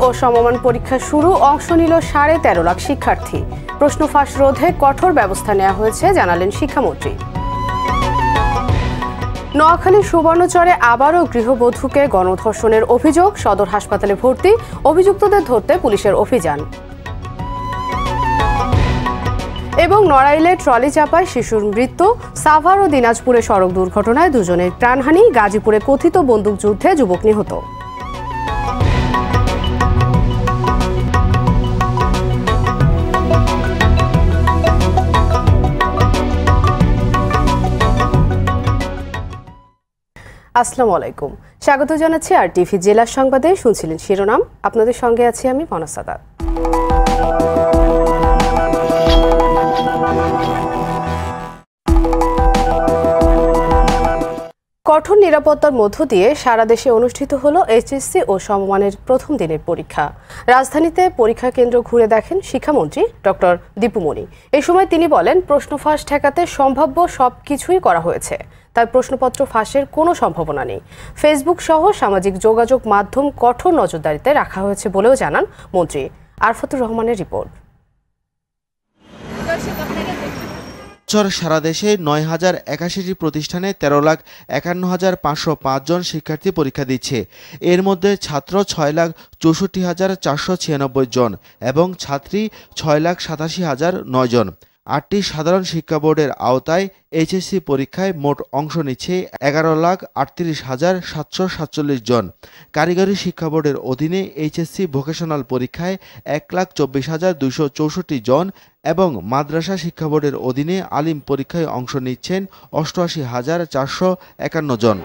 ও সমমান পরীক্ষা শুরু, অংশ নিল 13.5 লাখ শিক্ষার্থী। প্রশ্ন ফাঁস রোধে কঠোর ব্যবস্থা নেওয়া হয়েছে জানালেন শিক্ষামন্ত্রী। নোয়াখালীর সুবর্ণচরে আবারও গৃহবধূকে গণধর্ষণের অভিযোগ, সদর হাসপাতালে ভর্তি, অভিযুক্তদের ধরতে পুলিশের অভিযান। এবং নড়াইলে ট্রলি চাপায় শিশুর মৃত্যু, সাভার ও দিনাজপুরে সড়ক দুর্ঘটনায় দুজনের প্রাণহানি, গাজীপুরে কথিত বন্দুকযুদ্ধে যুবক নিহত। আসসালামু আলাইকুম, স্বাগত জানাচ্ছি RTV জেলা সংবাদে। শুনছিলেন শিরোনাম, আপনাদের সঙ্গে আছি আমি মনা সাদাত। কঠোর নিরাপত্তার মধ্য দিয়ে সারা দেশে অনুষ্ঠিত হলো HSC ও সমমানের প্রথম দিনের পরীক্ষা। রাজধানীতে পরীক্ষা কেন্দ্র ঘুরে দেখেন শিক্ষামন্ত্রী ডক্টর দীপু মনি। এই সময় তিনি বলেন, প্রশ্ন ফাঁস ঠেকাতে সম্ভাব্য সবকিছুই করা হয়েছে, তাই প্রশ্নপত্র ফাঁসের কোনো সম্ভাবনা নেই। ফেসবুক সহ সামাজিক যোগাযোগ মাধ্যম কঠোর নজরদারিতে রাখা হয়েছে বলেও জানান মন্ত্রী। আরফাতুর রহমানের রিপোর্ট। সারা দেশে 9,081টি প্রতিষ্ঠানে 13,51,505 জন শিক্ষার্থী পরীক্ষা দিচ্ছে। এর মধ্যে ছাত্র 6,64,496 জন এবং ছাত্রী 6,87,009 জন। 8টি সাধারণ শিক্ষা বোর্ডের আওতায় HSC পরীক্ষায় মোট অংশ নিচ্ছে 11,38,747 জন। কারিগরি শিক্ষা বোর্ডের অধীনে HSC ভোকেশনাল পরীক্ষায় 1,24,264 জন এবং মাদ্রাসা শিক্ষা বোর্ডের অধীনে আলিম পরীক্ষায় অংশ নিচ্ছেন 88,451 জন।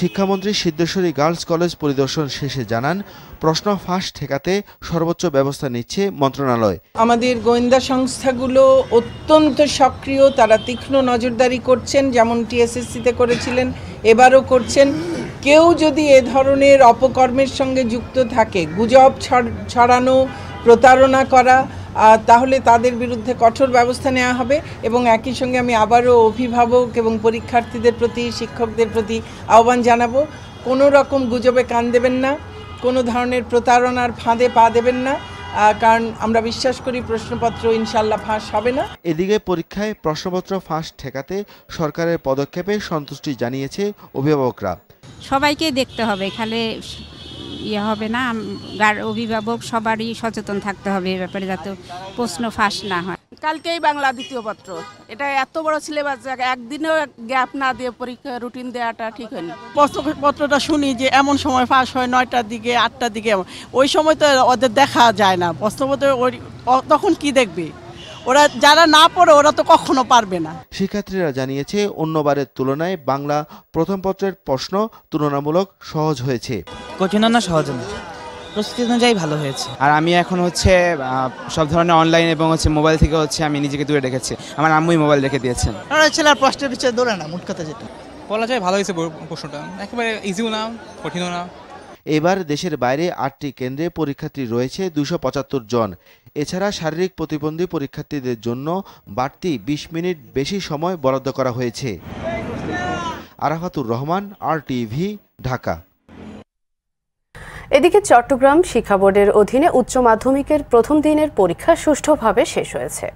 শিক্ষামন্ত্রী সিদ্ধেশ্বরী গার্লস কলেজ পরিদর্শন শেষে জানান, প্রশ্ন ফাঁস ঠেকাতে সর্বোচ্চ ব্যবস্থা নিচ্ছে মন্ত্রণালয়। আমাদের গোয়েন্দা সংস্থাগুলো অত্যন্ত সক্রিয়, তারা তীক্ষ্ণ নজরদারি করছেন, যেমন TSSC-তে করেছিলেন, এবারও করছেন। কেউ যদি এ ধরনের অপকর্মের সঙ্গে যুক্ত থাকে, গুজব ছড়ানো, প্রতারণা করা, তাহলে তাদের বিরুদ্ধে কঠোর ব্যবস্থা নেওয়া হবে। এবং একই সঙ্গে আমি আবারও অভিভাবক এবং পরীক্ষার্থীদের প্রতি, শিক্ষকদের প্রতি আহ্বান জানাবো, কোনো রকম গুজবে কান দেবেন না, কোনো ধরনের প্রতারণার ফাঁদে পা দেবেন না, কারণ আমরা বিশ্বাস করি প্রশ্নপত্র ইনশাল্লাহ ফাঁস হবে না। এদিকে পরীক্ষায় প্রশ্নপত্র ফাঁস ঠেকাতে সরকারের পদক্ষেপে সন্তুষ্টি জানিয়েছে অভিভাবকরা। সবাইকে দেখতে হবে, খালি হবে না, অভিভাবক সবারই সচেতন থাকতে হবে এ ব্যাপারে, যাতে প্রশ্ন ফাঁস না হয়। কালকেই বাংলা দ্বিতীয় পত্র, এটা এত বড় সিলেবাস, একদিনও গ্যাপ না দিয়ে পরীক্ষা রুটিন দেওয়াটা ঠিক হয়নি। প্রশ্নপত্রটা শুনি যে এমন সময় ফাঁস হয় 9টার দিকে, 8টার দিকে, ওই সময় তো ওদের দেখা যায় না। প্রশ্নপত্র তখন কি দেখবে? ওরা যারা না পড়ে ওরা তো কখনো পারবে না। শিক্ষার্থীরা জানিয়েছে, অন্যবারের তুলনায় বাংলা প্রথম পত্রের প্রশ্ন তুলনামূলক সহজ হয়েছে। কঠিন না, সহজ না, প্রস্তুতি অনুযায়ী ভালো হয়েছে। আর আমি এখন সব ধরনের অনলাইন এবং মোবাইল থেকে আমি নিজেকে দূরে রেখেছি। আমার আম্মুই মোবাইল রেখে দিয়েছেন। ছেলের প্রশ্নের পিছিয়ে দৌড়ে না, মোট কথা যেটা বলা যায় ভালো হয়েছে। প্রশ্নটা একেবারে ইজিও না, কঠিনও না। এবার দেশের বাইরে 8টি কেন্দ্রে পরীক্ষার্থী রয়েছে 275 জন। এছাড়া শারীরিক প্রতিবন্ধী পরীক্ষার্থীদের জন্য বাড়তি 20 মিনিট বেশি সময় বরাদ্দ করা হয়েছে। আরাফাতুর রহমান, RTV, ঢাকা। এদিকে চট্টগ্রাম শিক্ষা বোর্ডের অধীনে উচ্চ মাধ্যমিকের প্রথম দিনের পরীক্ষা সুষ্ঠুভাবে শেষ হয়েছে।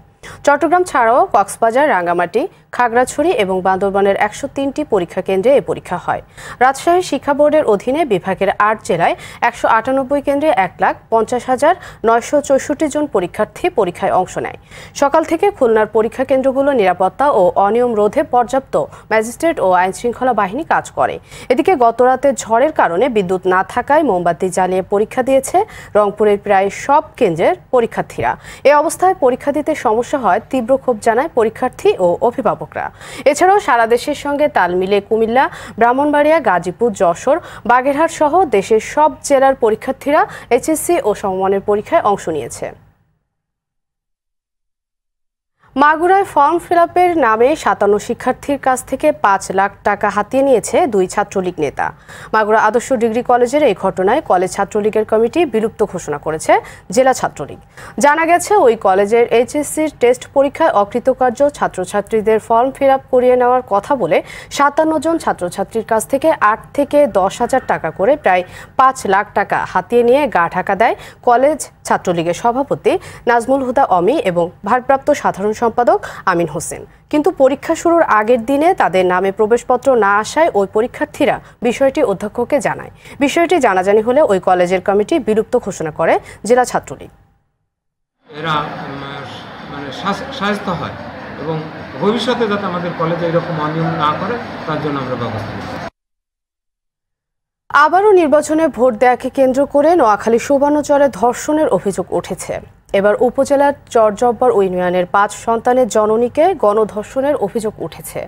চট্টগ্রাম ছাড়াও কক্সবাজার, রাঙ্গামাটি, খাগড়াছড়ি এবং বান্দরবানের 103টি পরীক্ষা কেন্দ্রে এই পরীক্ষা হয়। রাজশাহী শিক্ষা বোর্ডের অধীনে বিভাগের 8 জেলায় 198 কেন্দ্রে 1,50,964 জন পরীক্ষার্থী পরীক্ষায় অংশ নেয়। সকাল থেকে খুলনার পরীক্ষা কেন্দ্রগুলো নিরাপত্তা ও অনিয়ম রোধে পর্যাপ্ত ম্যাজিস্ট্রেট ও আইনশৃঙ্খলা বাহিনী কাজ করে। এদিকে গতরাতে ঝড়ের কারণে বিদ্যুৎ না থাকায় মোমবাতি জ্বালিয়ে পরীক্ষা দিয়েছে রংপুরের প্রায় সব কেন্দ্রের পরীক্ষার্থীরা। এ অবস্থায় পরীক্ষা দিতে সমস্যা হয়, তীব্র ক্ষোভ জানায় পরীক্ষার্থী ও অভিভাবকরা। এছাড়াও সারা দেশের সঙ্গে তাল মিলে কুমিল্লা, ব্রাহ্মণবাড়িয়া, গাজীপুর, যশোর, বাগেরহাট সহ দেশের সব জেলার পরীক্ষার্থীরা HSC ও সমমানের পরীক্ষায় অংশ নিয়েছে। মাগুরায় ফর্ম ফিলআপের নামে 57 শিক্ষার্থীর কাছ থেকে 5 লাখ টাকা হাতিয়ে নিয়েছে 2 ছাত্রলীগ নেতা। মাগুরা আদর্শ ডিগ্রি কলেজের এই ঘটনায় কলেজ ছাত্রলীগের কমিটি বিলুপ্ত ঘোষণা করেছে জেলা ছাত্রলীগ। জানা গেছে ওই কলেজের এইচএসসির টেস্ট পরীক্ষায় অকৃতকার্য ছাত্রছাত্রীদের ফর্ম ফিলআপ করিয়ে নেওয়ার কথা বলে 57 জন ছাত্রছাত্রীর কাছ থেকে 8 থেকে 10,000 টাকা করে প্রায় 5 লাখ টাকা হাতিয়ে নিয়ে গা ঢাকা দেয় কলেজ ছাত্রলীগের সভাপতি নাজমুল হুদা অমি এবং ভারপ্রাপ্ত সাধারণ সম্পাদক আমিন হোসেন। কিন্তু পরীক্ষা শুরুর আগের দিনে তাদের নামে প্রবেশপত্র না আসায় ওই পরীক্ষার্থীরা বিষয়টি অধ্যক্ষকে জানায়। বিষয়টি জানাজানি হলে ওই কলেজের কমিটি বিলুপ্ত ঘোষণা করে জেলা ছাত্রলীগ। এরা মানে শাস্তি হয় এবং ভবিষ্যতে যাতে আমাদের কলেজে এরকম অনিয়ম না করে তার জন্য আমরা ব্যবস্থা নিই। আবারও নির্বাচনে ভোট দেওয়াকে কেন্দ্র করে নোয়াখালী সুবর্ণচরে ধর্ষণের অভিযোগ উঠেছে। এবার উপজেলার চরজব্বর ইউনিয়নের 5 সন্তানের জননীকে গণধর্ষণের অভিযোগ উঠেছে।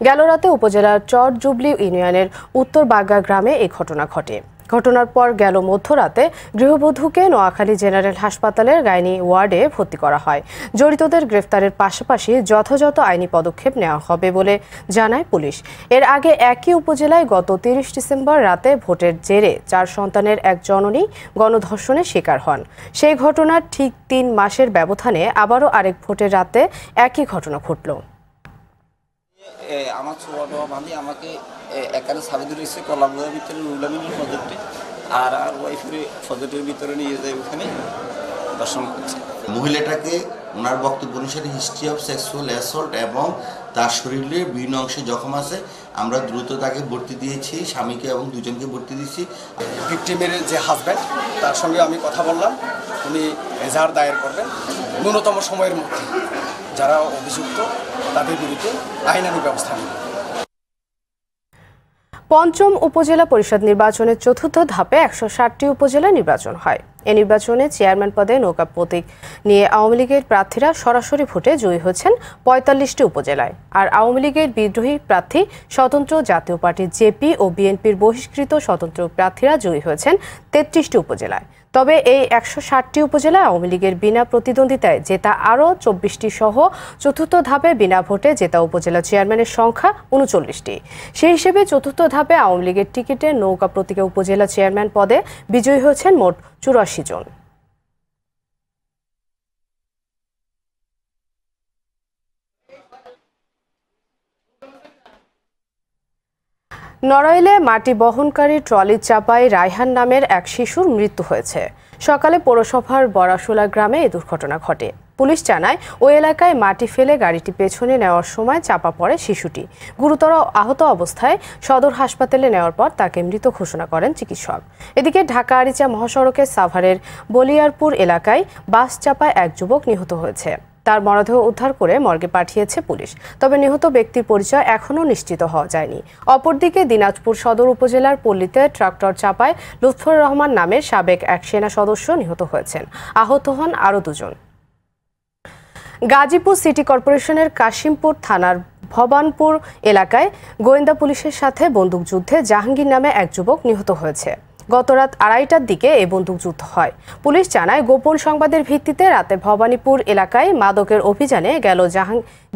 গেল রাতে উপজেলার চর জুবলি ইউনিয়নের উত্তর বাগা গ্রামে এই ঘটনা ঘটে। ঘটনার পর গেল মধ্যরাতে গৃহবধূকে নোয়াখালী জেনারেল হাসপাতালের গাইনি ওয়ার্ডে ভর্তি করা হয়। জড়িতদের গ্রেফতারের পাশাপাশি যথাযথ আইনি পদক্ষেপ নেওয়া হবে বলে জানায় পুলিশ। এর আগে একই উপজেলায় গত 30 ডিসেম্বর রাতে ভোটের জেরে 4 সন্তানের এক জননী গণধর্ষণের শিকার হন। সেই ঘটনার ঠিক 3 মাসের ব্যবধানে আবারও আরেক ভোটের রাতে একই ঘটনা ঘটল। আমার ছোট বান্ধি আমাকে এখানে সাবিদুল ইসে কলামগুলোর ভিতরে রুলামিনের প্রজেক্টে আর ওয়াইফের প্রজেক্টের ভিতরে নিয়ে যায়, ওখানে দর্শন করছে। মহিলাটাকে ওনার বক্তব্য অনুসারে হিস্ট্রি অফ সেক্সুয়াল অ্যাসল্ট এবং তার শরীরের বিভিন্ন অংশে জখম আছে। আমরা দ্রুত তাকে ভর্তি দিয়েছি, স্বামীকে এবং দুজনকে ভর্তি দিয়েছি। ভিকটিমের যে হাজব্যান্ড তার সঙ্গে আমি কথা বললাম, উনি এজাহার দায়ের করবেন ন্যূনতম সময়ের মধ্যে। যারা অভিযুক্ত তাদের বিরুদ্ধে আইনানুগ ব্যবস্থা নেবে। পঞ্চম উপজেলা পরিষদ নির্বাচনের চতুর্থ ধাপে 160টি উপজেলা নির্বাচন হয়। এ নির্বাচনে চেয়ারম্যান পদে নৌকা প্রতীক নিয়ে আওয়ামী লীগের প্রার্থীরা সরাসরি ভোটে জয়ী হয়েছেন 45টি উপজেলায়। আর আওয়ামী লীগের বিদ্রোহী প্রার্থী স্বতন্ত্র জাতীয় পার্টি জেপি ও বিএনপির বহিষ্কৃত স্বতন্ত্র প্রার্থীরা জয়ী হয়েছেন 33টি উপজেলায়। তবে এই 160টি উপজেলায় আওয়ামী লীগের বিনা প্রতিদ্বন্দ্বিতায় জেতা আরও 24টি সহ চতুর্থ ধাপে বিনা ভোটে জেতা উপজেলা চেয়ারম্যানের সংখ্যা 39টি। সেই হিসেবে চতুর্থ ধাপে আওয়ামী লীগের টিকিটে নৌকা প্রতীকে উপজেলা চেয়ারম্যান পদে বিজয়ী হয়েছেন মোট 84 জন। নড়াইলে মাটি বহনকারী ট্রলি চাপায় রায়হান নামের এক শিশুর মৃত্যু হয়েছে। সকালে পৌরসভার বড়াশোলা গ্রামে এই দুর্ঘটনা ঘটে। পুলিশ জানায় ওই এলাকায় মাটি ফেলে গাড়িটি পেছনে নেওয়ার সময় চাপা পড়ে শিশুটি। গুরুতর আহত অবস্থায় সদর হাসপাতালে নেওয়ার পর তাকে মৃত ঘোষণা করেন চিকিৎসক। এদিকে ঢাকা আরিচা মহাসড়কের সাভারের বলিয়ারপুর এলাকায় বাস চাপায় এক যুবক নিহত হয়েছে। তার মরদেহ উদ্ধার করে মর্গে পাঠিয়েছে পুলিশ। তবে নিহত ব্যক্তির পরিচয় এখনও নিশ্চিত হওয়া যায়নি। অপরদিকে দিনাজপুর সদর উপজেলার পল্লীতে ট্রাক্টর চাপায় লুৎফর রহমান নামের সাবেক এক সেনা সদস্য নিহত হয়েছেন। আহত হন আরও 2 জন। গাজীপুর সিটি কর্পোরেশনের কাশিমপুর থানার ভবানপুর এলাকায় গোয়েন্দা পুলিশের সাথে বন্দুকযুদ্ধে জাহাঙ্গীর নামে এক যুবক নিহত হয়েছে। গতরাত 2:30টার দিকে এই বন্দুকযুদ্ধ হয়। পুলিশ জানায় গোপন সংবাদের ভিত্তিতে রাতে ভবানীপুর এলাকায় মাদকের অভিযানে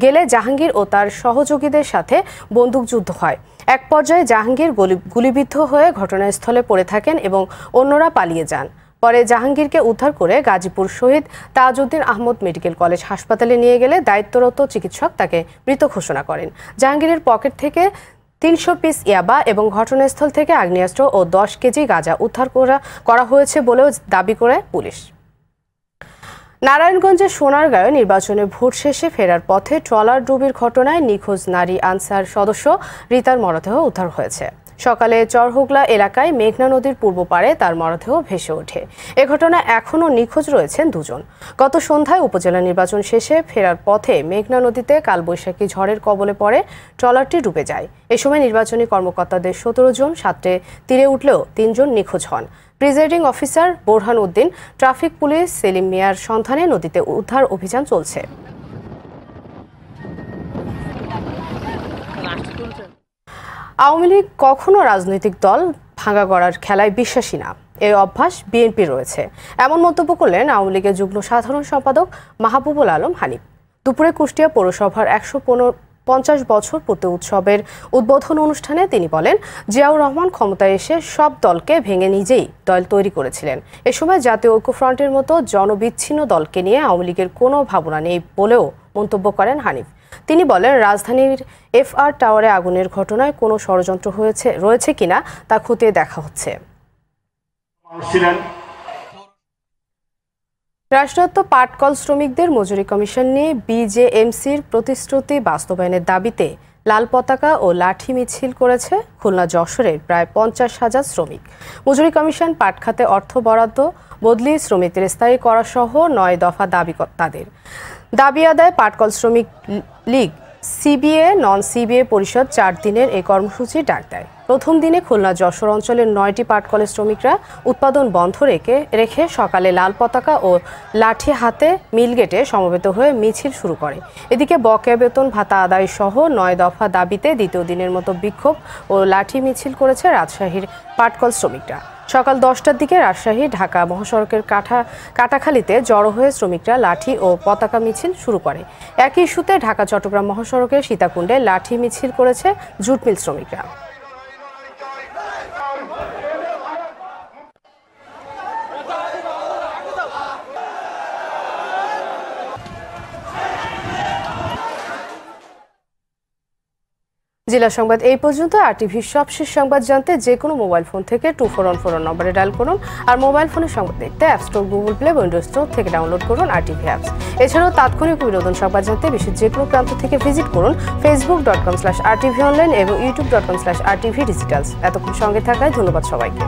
গেলে জাহাঙ্গীর ও তার সহযোগীদের সাথে বন্দুকযুদ্ধ হয়। এক পর্যায়ে জাহাঙ্গীর গুলিবিদ্ধ হয়ে ঘটনাস্থলে পড়ে থাকেন এবং অন্যরা পালিয়ে যান। পরে জাহাঙ্গীরকে উদ্ধার করে গাজীপুর শহীদ তাজউদ্দিন আহমদ মেডিকেল কলেজ হাসপাতালে নিয়ে গেলে দায়িত্বরত চিকিৎসক তাকে মৃত ঘোষণা করেন। জাহাঙ্গীরের পকেট থেকে 300 পিস ইয়াবা এবং ঘটনাস্থল থেকে আগ্নেয়াস্ত্র ও 10 কেজি গাঁজা উদ্ধার করা হয়েছে বলেও দাবি করে পুলিশ। নারায়ণগঞ্জের সোনারগাঁয়ে নির্বাচনে ভোট শেষে ফেরার পথে ট্রলার ডুবির ঘটনায় নিখোঁজ নারী আনসার সদস্য রিতার মরদেহ উদ্ধার হয়েছে। সকালে চরহুগলা এলাকায় মেঘনা নদীর পূর্ব পাড়ে তার মরদেহ ভেসে ওঠে। এ ঘটনায় এখনও নিখোঁজ রয়েছেন 2 জন। গত সন্ধ্যায় উপজেলা নির্বাচন শেষে ফেরার পথে মেঘনা নদীতে কালবৈশাখী ঝড়ের কবলে পড়ে ট্রলারটি ডুবে যায়। এ সময় নির্বাচনী কর্মকর্তাদের 17 জন সাঁতরে তীরে উঠলেও 3 জন নিখোঁজ হন। Presiding officer Borhan Uddin, traffic police Selim মিয়ার সন্ধানে নদীতে উদ্ধার অভিযান চলছে। আওয়ামী লীগ কখনো রাজনৈতিক দল ভাঙা গড়ার খেলায় বিশ্বাসী না, এই অভ্যাস বিএনপি রয়েছে, এমন মন্তব্য করলেন আওয়ামী লীগের যুগ্ম সাধারণ সম্পাদক মাহবুবুল আলম হানিফ। দুপুরে কুষ্টিয়া পৌরসভার 150 বছর পূর্তি উৎসবের উদ্বোধন অনুষ্ঠানে তিনি বলেন, জিয়াউর রহমান ক্ষমতায় এসে সব দলকে ভেঙে নিজেই দল তৈরি করেছিলেন। এ সময় জাতীয় ঐক্যফ্রন্টের মতো জনবিচ্ছিন্ন দলকে নিয়ে আওয়ামী লীগের কোনো ভাবনা নেই বলেও মন্তব্য করেন হানিফ। তিনি বলেন, রাজধানীর FR টাওয়ারে আগুনের ঘটনায় কোনো ষড়যন্ত্র রয়েছে কিনা তা খতিয়ে দেখা হচ্ছে। রাষ্ট্রায়ত্ত পাটকল শ্রমিকদের মজুরি কমিশন নিয়ে BJMCর প্রতিশ্রুতি বাস্তবায়নের দাবিতে লাল পতাকা ও লাঠি মিছিল করেছে খুলনা যশোরের প্রায় 50,000 শ্রমিক। মজুরি কমিশন পাট খাতে অর্থ বরাদ্দ, বদলি, শ্রমিকদের স্থায়ী করা সহ 9 দফা দাবি তাদের। দাবি আদায় পাটকল শ্রমিক লীগ CBA নন CBA পরিষদ 4 দিনের এই কর্মসূচি ডাক দেয়। প্রথম দিনে খুলনা যশোর অঞ্চলের 9টি পাটকলের শ্রমিকরা উৎপাদন বন্ধ রেখে সকালে লাল পতাকা ও লাঠি হাতে মিলগেটে সমবেত হয়ে মিছিল শুরু করে। এদিকে বকেয়া বেতন ভাতা আদায় সহ 9 দফা দাবিতে দ্বিতীয় দিনের মতো বিক্ষোভ ও লাঠি মিছিল করেছে রাজশাহীর পাটকল শ্রমিকরা। সকাল 10টার দিকে রাজশাহী ঢাকা মহাসড়কের কাটাখালীতে জড়ো হয়ে শ্রমিকরা লাঠি ও পতাকা মিছিল শুরু করে। একই ইস্যুতে ঢাকা চট্টগ্রাম মহাসড়কের সীতাকুণ্ডে লাঠি মিছিল করেছে জুট মিল শ্রমিকরা। জেলা সংবাদ এই পর্যন্ত। RTVর সবশেষ সংবাদ জানতে যে কোনো মোবাইল ফোন থেকে 2414 নম্বরে ডায়াল করুন। আর মোবাইল ফোনে সংবাদ দেখতে app store, Google play, Windows store থেকে ডাউনলোড করুন RTV অ্যাপস। এছাড়াও তাৎক্ষণিক বিনোদন সংবাদ জানতে বিশ্বের যে কোনো প্রান্ত থেকে ভিজিট করুন facebook.com/RTV online এবং youtube.com/RTV digitals। এতক্ষণ সঙ্গে থাকায় ধন্যবাদ সবাইকে।